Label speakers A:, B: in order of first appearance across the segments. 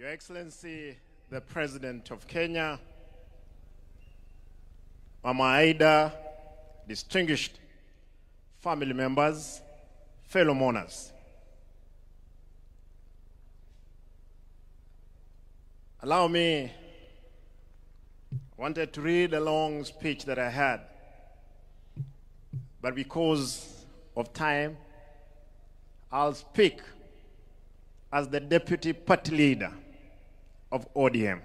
A: Your Excellency, the President of Kenya, Mama Aida, distinguished family members, fellow mourners. Allow me, I wanted to read a long speech that I had, but because of time, I'll speak as the Deputy Party Leader of ODM.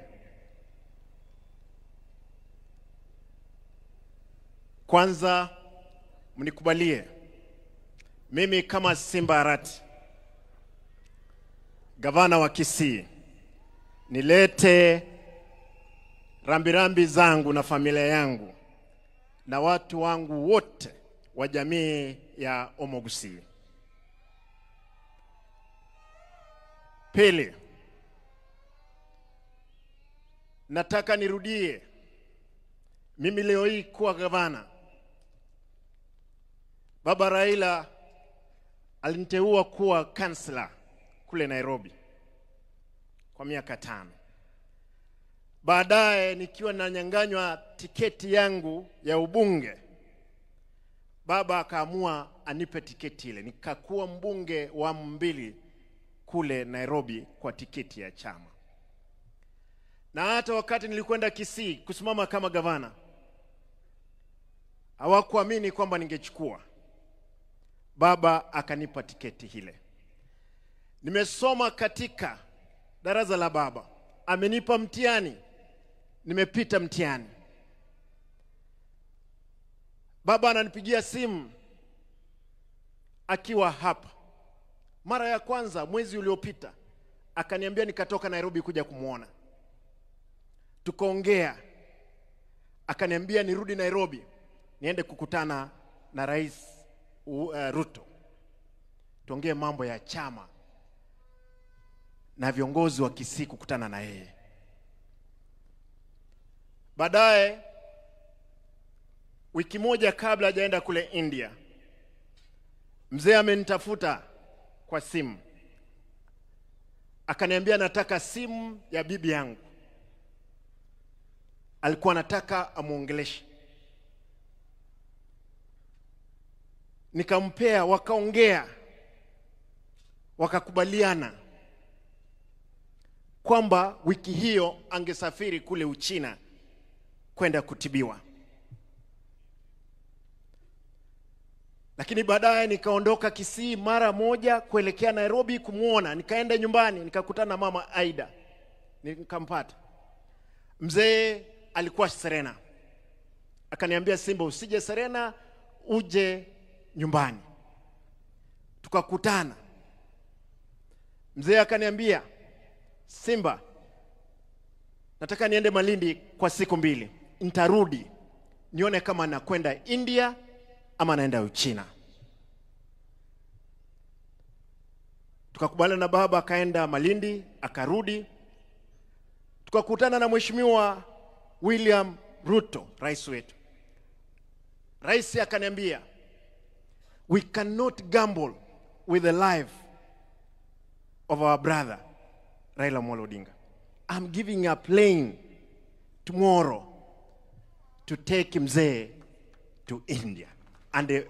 A: Kwanza, mnikubalie, mimi kama Simba Arati, gavana wa Kisii, nilete rambirambi zangu na familia yangu na watu wangu wote wa jamii ya Omogusi. Pili, nataka nirudie, mimi leo hii kuwa gavana. Baba Raila aliniteua kuwa kansela kule Nairobi kwa miaka 5. Baadaye nikiwa nanyang'anywa tiketi yangu ya ubunge, baba akaamua anipe tiketi ile. Nikakuwa mbunge wa mbili kule Nairobi kwa tiketi ya chama. Na hata wakati nilikwenda Kisii kusimama kama gavana, hawakuamini kwamba ningechukua. Baba akanipa tiketi ile. Nimesoma katika darasa la baba. Amenipa mtihani. Nimepita mtihani. Baba ananipigia simu akiwa hapa. Mara ya kwanza mwezi uliopita akaniambia nikatoka Nairobi kuja kumuona. Tukaongea. Akaniambia nirudi Nairobi niende kukutana na Rais Ruto. Tuongee mambo ya chama na viongozi wa Kisii kukutana na yeye. Baadaye wiki moja kabla hajaenda kule India, mzee amenitafuta kwa simu. Akaniambia nataka simu ya bibi yangu. Alikuwa anataka amuongeleshe. Nikampea, wakaongea. Wakakubaliana kwamba wiki hiyo angesafiri kule Uchina kwenda kutibiwa. Lakini baadaye nikaondoka Kisii mara moja kuelekea Nairobi kumuona. Nikaenda nyumbani, nikakutana na Mama Aida. Nikampata. Mzee alikuwa Serena. Akaniambia, Simba, usije Serena, uje nyumbani. Tukakutana. Mzee akaniambia, Simba, nataka niende Malindi kwa siku 2. Nitarudi nione kama nakwenda India ama naenda Uchina. Tukakubaliana na baba, akaenda Malindi, akarudi. Tukakutana na Mheshimiwa William Ruto, rais wetu. Rais akaniambia, we cannot gamble with the life of our brother Raila Amolo Odinga. I'm giving a plane tomorrow to take mzee to India. And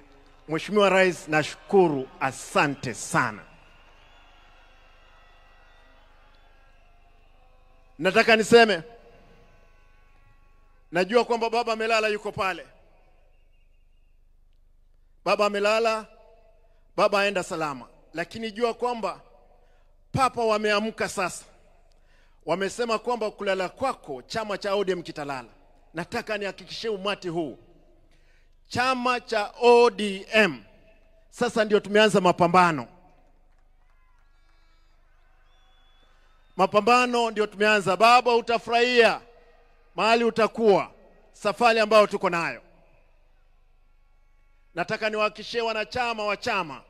A: Mheshimiwa Rais, nashukuru, asante sana. Nataka niseme, najua kwamba baba amelala, yuko pale. Baba amelala, baba aenda salama. Lakini jua kwamba papa wameamka sasa. Wamesema kwamba kulala kwako chama cha ODM kitalala. Nataka nihakikishie umati huu, chama cha ODM sasa ndio tumeanza mapambano. Mapambano ndio tumeanza. Baba, utafurahia mahali utakuwa, safari ambayo tuko nayo. Nataka niwahakikishie wanachama wa chama.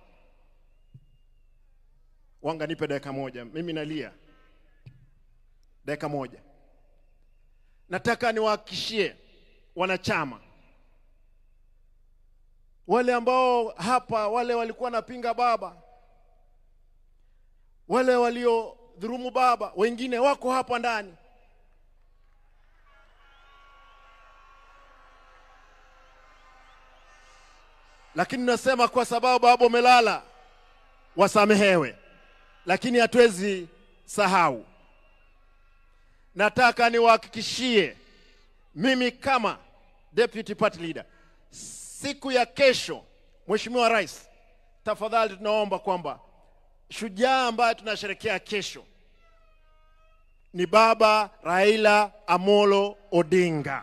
A: Wanga, nipe dakika moja, mimi nalia. Dakika moja. Nataka niwahakikishie wanachama, wale ambao hapa, wale walikuwa napinga baba, wale walio dhurumu baba, wengine wako hapa ndani. Lakini nasema kwa sababu baba umelala, wasamehewe. Lakini hatuwezi sahau. Nataka niwahakikishie, mimi kama deputy party leader, siku ya kesho, Mheshimiwa Rais, tafadhali tunaomba kwamba shujaa ambaye tunasherehekea kesho ni Baba Raila Amolo Odinga.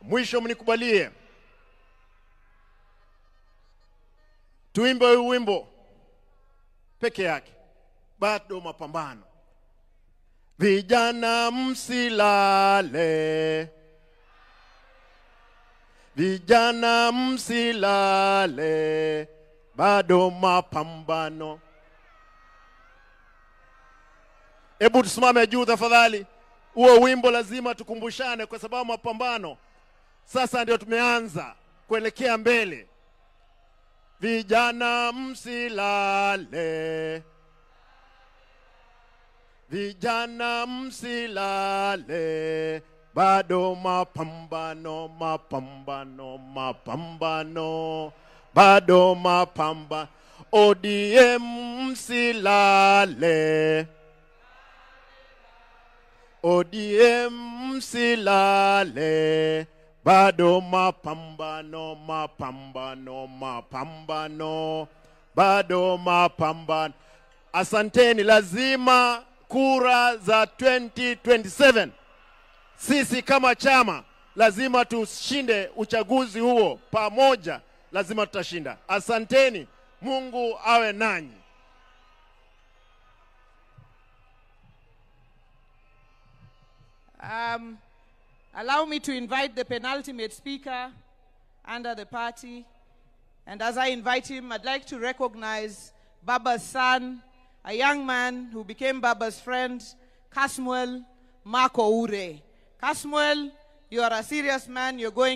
A: Mwisho mnikubalie tuimbe huu wimbo peke yake, bado mapambano. Vijana msilale, vijana msilale, bado mapambano. Hebu tusimame juu tafadhali. Huo wimbo lazima tukumbushane, kwa sababu mapambano sasa ndio tumeanza kuelekea mbele. Vijana msilale, vijana msilale, bado mapambano, mapambano, mapambano, bado mapambano. ODM msilale, ODM msilale, bado mapambano, mapambano, mapambano, bado mapambano. Asanteni. Lazima kura za 2027, sisi kama chama lazima tushinde uchaguzi huo pamoja, lazima tutashinda. Asanteni. Mungu awe nanyi.
B: Allow me to invite the penultimate speaker under the party. And as I invite him, I'd like to recognize Baba's son, a young man who became Baba's friend, Kasmuel Marco Ure. Kasmuel, you are a serious man. You're going